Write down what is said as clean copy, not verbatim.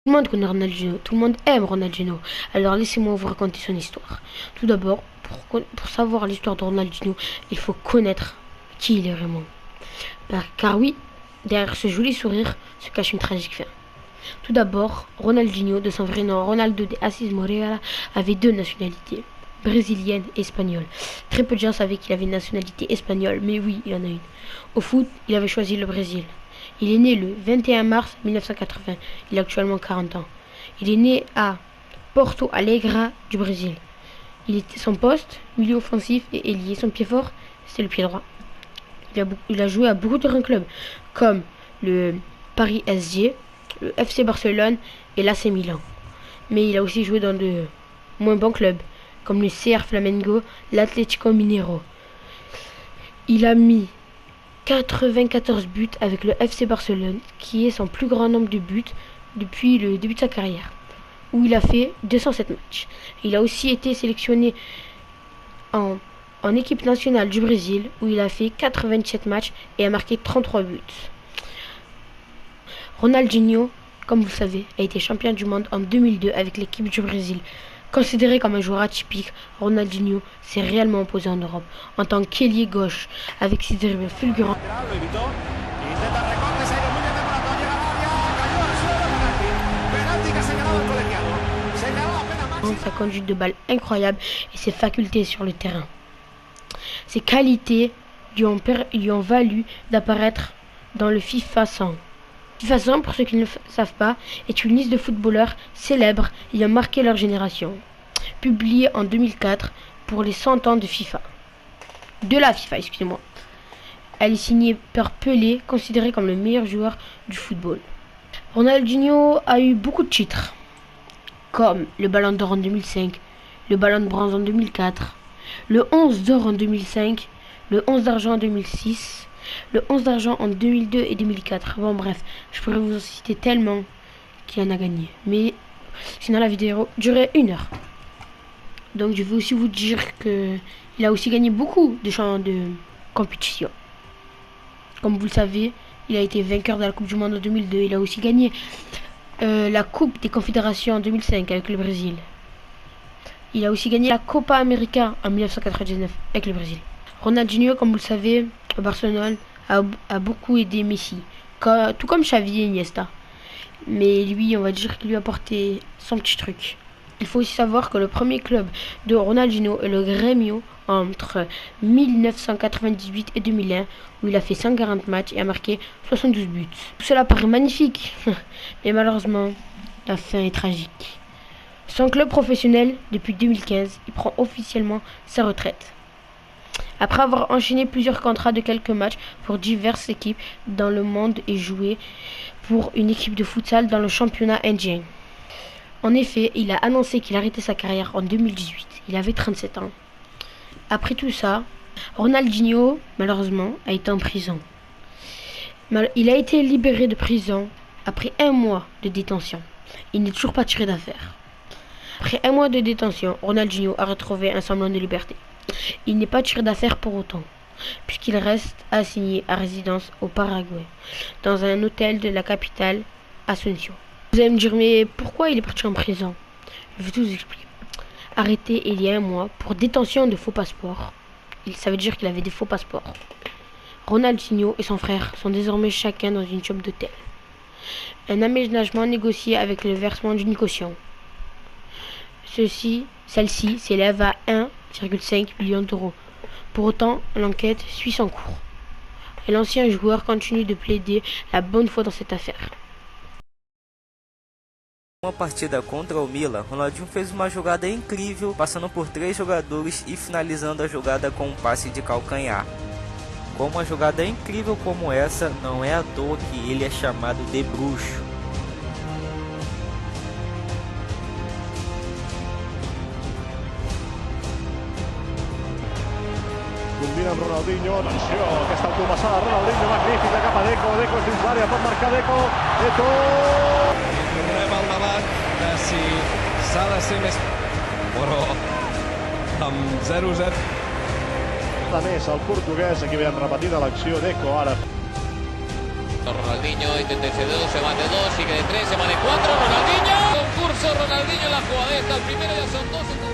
Tout le monde connaît Ronaldinho, tout le monde aime Ronaldinho. Alors laissez-moi vous raconter son histoire. Tout d'abord, pour savoir l'histoire de Ronaldinho, il faut connaître qui il est vraiment. Car oui, derrière ce joli sourire se cache une tragique fin. Tout d'abord, Ronaldinho, de son vrai nom Ronaldo de Assis Moreira, avait deux nationalités, brésilienne et espagnole. Très peu de gens savaient qu'il avait une nationalité espagnole, mais oui, il en a une. Au foot, il avait choisi le Brésil. Il est né le 21 mars 1980. Il a actuellement 40 ans. Il est né à Porto Alegre du Brésil. Son poste, milieu offensif et ailier. Son pied fort, c'est le pied droit. Il a joué à beaucoup de grands clubs, comme le Paris SG, le FC Barcelone et l'AC Milan. Mais il a aussi joué dans de moins bons clubs, comme le CR Flamengo, l'Atlético Mineiro. Il a mis 94 buts avec le FC Barcelone, qui est son plus grand nombre de buts depuis le début de sa carrière, où il a fait 207 matchs. Il a aussi été sélectionné en équipe nationale du Brésil, où il a fait 87 matchs et a marqué 33 buts. Ronaldinho, comme vous le savez, a été champion du monde en 2002 avec l'équipe du Brésil. Considéré comme un joueur atypique, Ronaldinho s'est réellement imposé en Europe en tant qu'ailier gauche avec ses dribbles fulgurants. Sa conduite de balle incroyable et ses facultés sur le terrain. Ses qualités lui ont valu d'apparaître dans le FIFA 100. FIFA 100, pour ceux qui ne le savent pas, est une liste de footballeurs célèbres ayant marqué leur génération, publiée en 2004 pour les 100 ans de FIFA. De la FIFA, excusez-moi. Elle est signée par Pelé, considéré comme le meilleur joueur du football. Ronaldinho a eu beaucoup de titres, comme le Ballon d'Or en 2005, le Ballon de Bronze en 2004, le 11 d'Or en 2005, le 11 d'Argent en 2006, le 11 d'Argent en 2002 et 2004. Bon bref, je pourrais vous en citer tellement qu'il en a gagné. Mais sinon la vidéo durait 1 heure. Donc je vais aussi vous dire qu'il a aussi gagné beaucoup de compétitions. Comme vous le savez, il a été vainqueur de la Coupe du Monde en 2002. Il a aussi gagné la Coupe des Confédérations en 2005 avec le Brésil. Il a aussi gagné la Copa América en 1999 avec le Brésil. Ronaldinho, comme vous le savez, à Barcelone, a beaucoup aidé Messi, tout comme Xavi et Iniesta. Mais lui, on va dire qu'il lui a apporté son petit truc. Il faut aussi savoir que le premier club de Ronaldinho est le Grêmio entre 1998 et 2001, où il a fait 140 matchs et a marqué 72 buts. Tout cela paraît magnifique, mais malheureusement, la fin est tragique. Son club professionnel, depuis 2015, il prend officiellement sa retraite. Après avoir enchaîné plusieurs contrats de quelques matchs pour diverses équipes dans le monde et joué pour une équipe de futsal dans le championnat indien. En effet, il a annoncé qu'il arrêtait sa carrière en 2018. Il avait 37 ans. Après tout ça, Ronaldinho, malheureusement, a été en prison. Il a été libéré de prison après 1 mois de détention. Il n'est toujours pas tiré d'affaire. Après 1 mois de détention, Ronaldinho a retrouvé un semblant de liberté. Il n'est pas tiré d'affaire pour autant, puisqu'il reste assigné à résidence au Paraguay, dans un hôtel de la capitale, Asunción. Vous allez me dire, mais pourquoi il est parti en prison? Je vais tout vous expliquer. Arrêté il y a 1 mois pour détention de faux passeports. Ça veut dire qu'il avait des faux passeports. Ronaldinho et son frère sont désormais chacun dans une chambre d'hôtel. Un aménagement négocié avec le versement d'une caution. Celle-ci s'élève à 1,5 million d'euros. Pour autant, l'enquête suit son cours. Et l'ancien joueur continue de plaider la bonne foi dans cette affaire. Uma partida contra o Milan, Ronaldinho fez uma jogada incrível, passando por 3 jogadores e finalizando a jogada com um passe de calcanhar. Com uma jogada incrível como essa, não é à toa que ele é chamado de bruxo. Combina amb Ronaldinho, atenció, aquesta automassada de Ronaldinho, magnífica, cap a Deco, Deco és dins l'àrea, pot marcar Deco, Deco! Tornem al debat de si s'ha de ser més... Però amb 0-0... A més, el portuguès, aquí veiem repetida l'acció, Deco ara. Ronaldinho Ronaldinho intentarse de 2, se va de 2, sigue de 3, se va de 4, Ronaldinho. Concurso Ronaldinho en la jugada, el primero ya son 2.